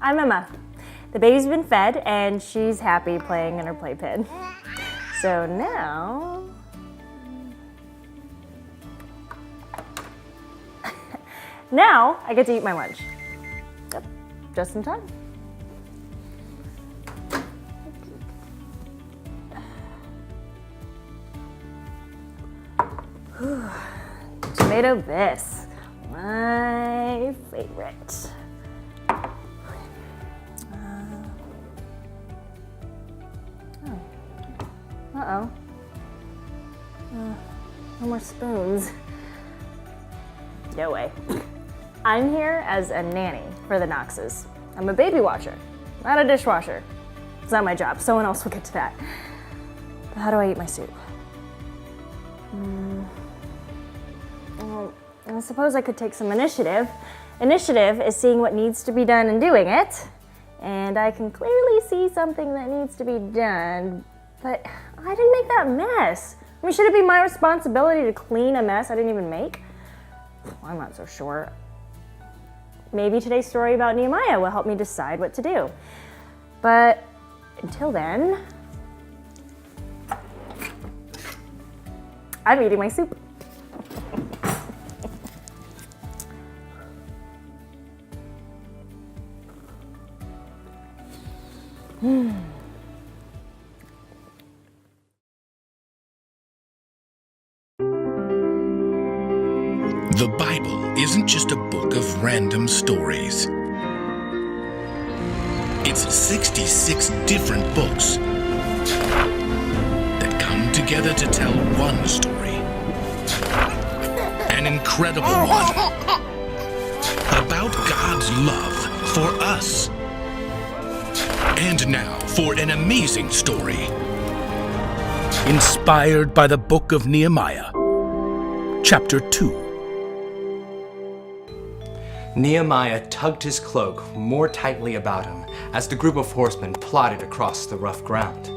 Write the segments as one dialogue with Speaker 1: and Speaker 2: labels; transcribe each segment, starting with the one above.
Speaker 1: I'm Emma. The baby's been fed and she's happy playing in her playpen. So now... now I get to eat my lunch. Yep, just in time. Tomato bisque, my favorite. Uh-oh. No more spoons. No way. I'm here as a nanny for the Knoxes. I'm a baby watcher, not a dishwasher. It's not my job. Someone else will get to that. But how do I eat my soup? Well, I suppose I could take some initiative. Initiative is seeing what needs to be done and doing it. And I can clearly see something that needs to be done, but I didn't make that mess. I mean, should it be my responsibility to clean a mess I didn't even make? I'm not so sure. Maybe today's story about Nehemiah will help me decide what to do. But until then, I'm eating my soup.
Speaker 2: The Bible isn't just a book of random stories. It's 66 different books that come together to tell one story. An incredible one. About God's love for us. And now for an amazing story. Inspired by the book of Nehemiah. Chapter 2.
Speaker 3: Nehemiah tugged his cloak more tightly about him as the group of horsemen plodded across the rough ground.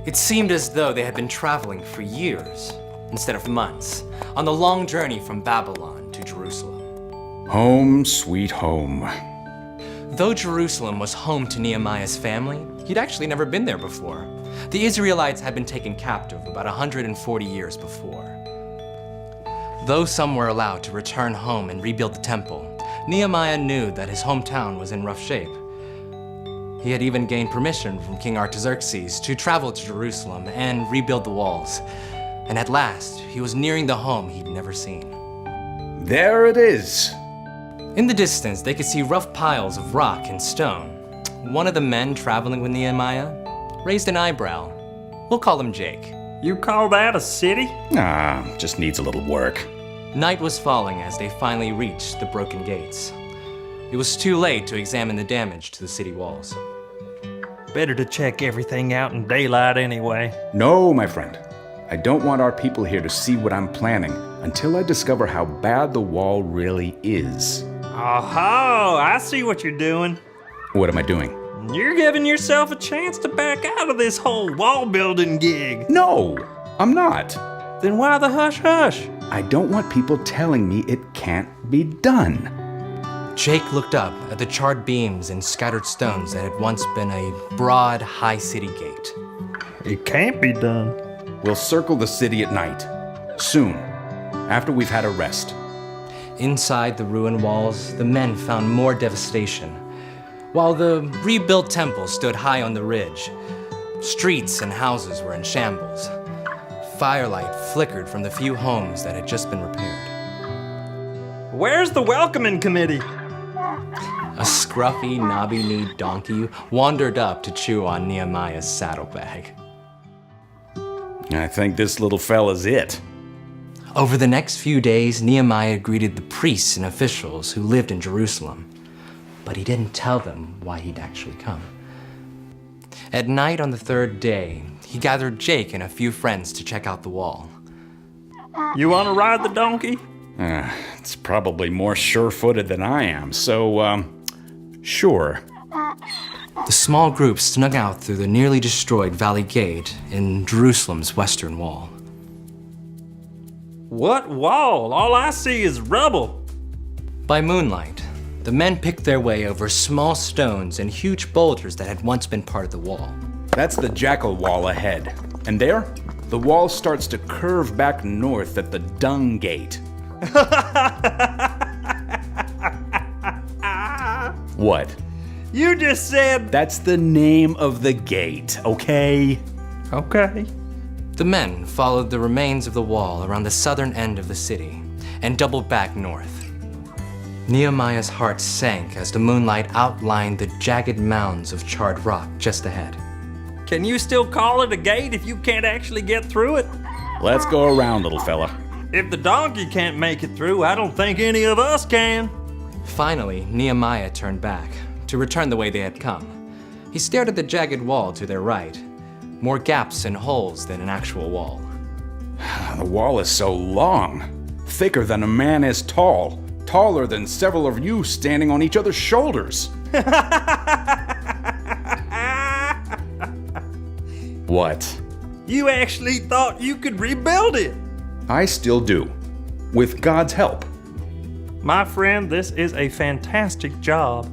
Speaker 3: It seemed as though they had been traveling for years, instead of months, on the long journey from Babylon to Jerusalem.
Speaker 4: Home, sweet home.
Speaker 3: Though Jerusalem was home to Nehemiah's family, he'd actually never been there before. The Israelites had been taken captive about 140 years before. Though some were allowed to return home and rebuild the temple, Nehemiah knew that his hometown was in rough shape. He had even gained permission from King Artaxerxes to travel to Jerusalem and rebuild the walls. And at last, he was nearing the home he'd never seen.
Speaker 4: There it is.
Speaker 3: In the distance, they could see rough piles of rock and stone. One of the men traveling with Nehemiah raised an eyebrow. We'll call him Jake.
Speaker 5: You call that a city?
Speaker 4: Just needs a little work.
Speaker 3: Night was falling as they finally reached the broken gates. It was too late to examine the damage to the city walls.
Speaker 5: Better to check everything out in daylight anyway.
Speaker 4: No, my friend. I don't want our people here to see what I'm planning until I discover how bad the wall really is.
Speaker 5: Oh, I see what you're doing.
Speaker 4: What am I doing?
Speaker 5: You're giving yourself a chance to back out of this whole wall building gig.
Speaker 4: No, I'm not.
Speaker 5: Then why the hush-hush?
Speaker 4: I don't want people telling me it can't be done.
Speaker 3: Jake looked up at the charred beams and scattered stones that had once been a broad, high city gate.
Speaker 5: It can't be done.
Speaker 4: We'll circle the city at night. Soon, after we've had a rest.
Speaker 3: Inside the ruined walls, the men found more devastation. While the rebuilt temple stood high on the ridge, streets and houses were in shambles. Firelight flickered from the few homes that had just been repaired.
Speaker 5: Where's the welcoming committee?
Speaker 3: A scruffy, knobby-kneed donkey wandered up to chew on Nehemiah's saddlebag.
Speaker 4: I think this little fella's it.
Speaker 3: Over the next few days, Nehemiah greeted the priests and officials who lived in Jerusalem, but he didn't tell them why he'd actually come. At night on the third day, he gathered Jake and a few friends to check out the wall.
Speaker 5: You want to ride the donkey?
Speaker 4: It's probably more sure-footed than I am, so, sure.
Speaker 3: The small group snuck out through the nearly destroyed Valley Gate in Jerusalem's western wall.
Speaker 5: What wall? All I see is rubble.
Speaker 3: By moonlight, The men picked their way over small stones and huge boulders that had once been part of the wall.
Speaker 4: That's the Jackal Wall ahead. And there, the wall starts to curve back north at the Dung Gate. What?
Speaker 5: You just said...
Speaker 4: That's the name of the gate, okay?
Speaker 5: Okay.
Speaker 3: The men followed the remains of the wall around the southern end of the city and doubled back north. Nehemiah's heart sank as the moonlight outlined the jagged mounds of charred rock just ahead.
Speaker 5: Can you still call it a gate if you can't actually get through it?
Speaker 4: Let's go around, little fella.
Speaker 5: If the donkey can't make it through, I don't think any of us can.
Speaker 3: Finally, Nehemiah turned back to return the way they had come. He stared at the jagged wall to their right, more gaps and holes than an actual wall.
Speaker 4: The wall is so long, thicker than a man is tall, taller than several of you standing on each other's shoulders. What?
Speaker 5: You actually thought you could rebuild it.
Speaker 4: I still do, with God's help.
Speaker 5: My friend, this is a fantastic job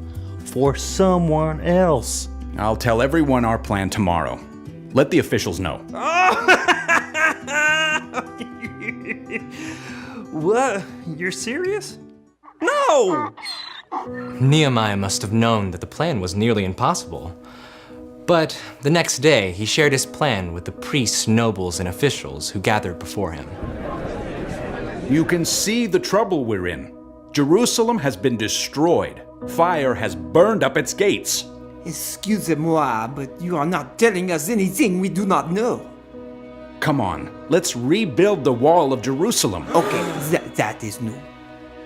Speaker 5: for someone else.
Speaker 4: I'll tell everyone our plan tomorrow. Let the officials know.
Speaker 5: What? You're serious? No!
Speaker 3: Nehemiah must have known that the plan was nearly impossible. But the next day, he shared his plan with the priests, nobles, and officials who gathered before him.
Speaker 4: You can see the trouble we're in. Jerusalem has been destroyed. Fire has burned up its gates.
Speaker 6: Excusez-moi, but you are not telling us anything we do not know.
Speaker 4: Come on, let's rebuild the wall of Jerusalem.
Speaker 6: Okay, that is new.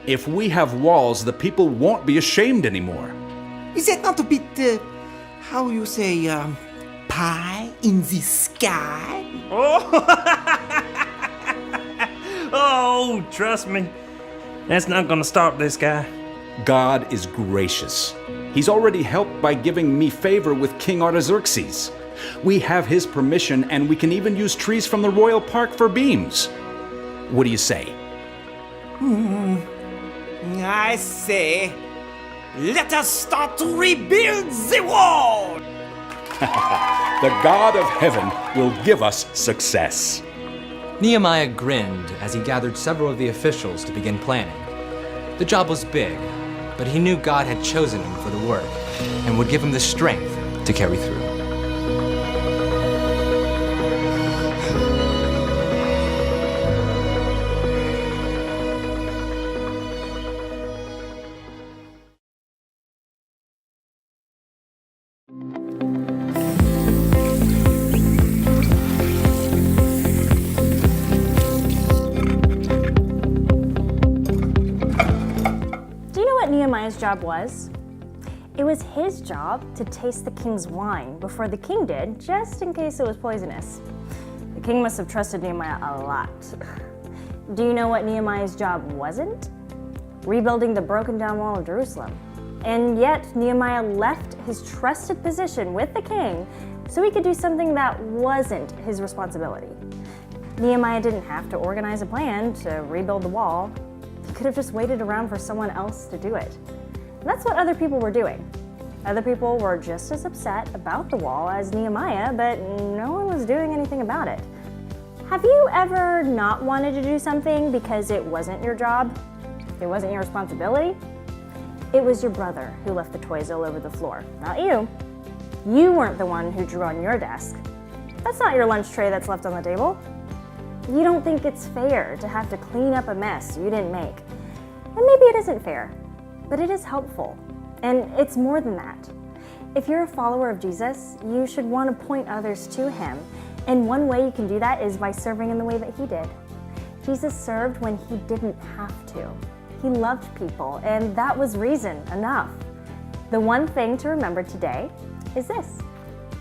Speaker 4: If we have walls, the people won't be ashamed anymore.
Speaker 6: Is that not a bit, how you say, pie in the sky?
Speaker 5: Oh, trust me. That's not gonna stop this guy.
Speaker 4: God is gracious. He's already helped by giving me favor with King Artaxerxes. We have his permission, and we can even use trees from the royal park for beams. What do you say?
Speaker 6: I say, let us start to rebuild the wall!
Speaker 4: The God of heaven will give us success.
Speaker 3: Nehemiah grinned as he gathered several of the officials to begin planning. The job was big, but he knew God had chosen him for the work and would give him the strength to carry through.
Speaker 1: Nehemiah's job was? It was his job to taste the king's wine before the king did, just in case it was poisonous. The king must have trusted Nehemiah a lot. Do you know what Nehemiah's job wasn't? Rebuilding the broken down wall of Jerusalem. And yet Nehemiah left his trusted position with the king so he could do something that wasn't his responsibility. Nehemiah didn't have to organize a plan to rebuild the wall. He could have just waited around for someone else to do it. And that's what other people were doing. Other people were just as upset about the wall as Nehemiah, but no one was doing anything about it. Have you ever not wanted to do something because it wasn't your job? It wasn't your responsibility? It was your brother who left the toys all over the floor, not you. You weren't the one who drew on your desk. That's not your lunch tray that's left on the table. You don't think it's fair to have to clean up a mess you didn't make. And maybe it isn't fair, but it is helpful. And it's more than that. If you're a follower of Jesus, you should want to point others to him. And one way you can do that is by serving in the way that he did. Jesus served when he didn't have to. He loved people, and that was reason enough. The one thing to remember today is this: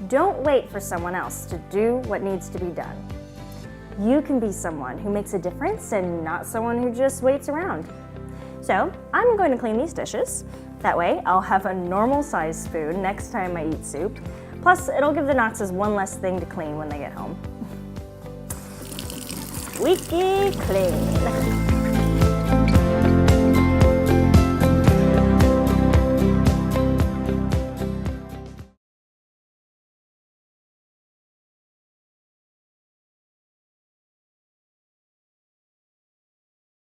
Speaker 1: don't wait for someone else to do what needs to be done. You can be someone who makes a difference and not someone who just waits around. So I'm going to clean these dishes. That way I'll have a normal sized spoon next time I eat soup. Plus it'll give the Knoxes one less thing to clean when they get home. Squeaky clean.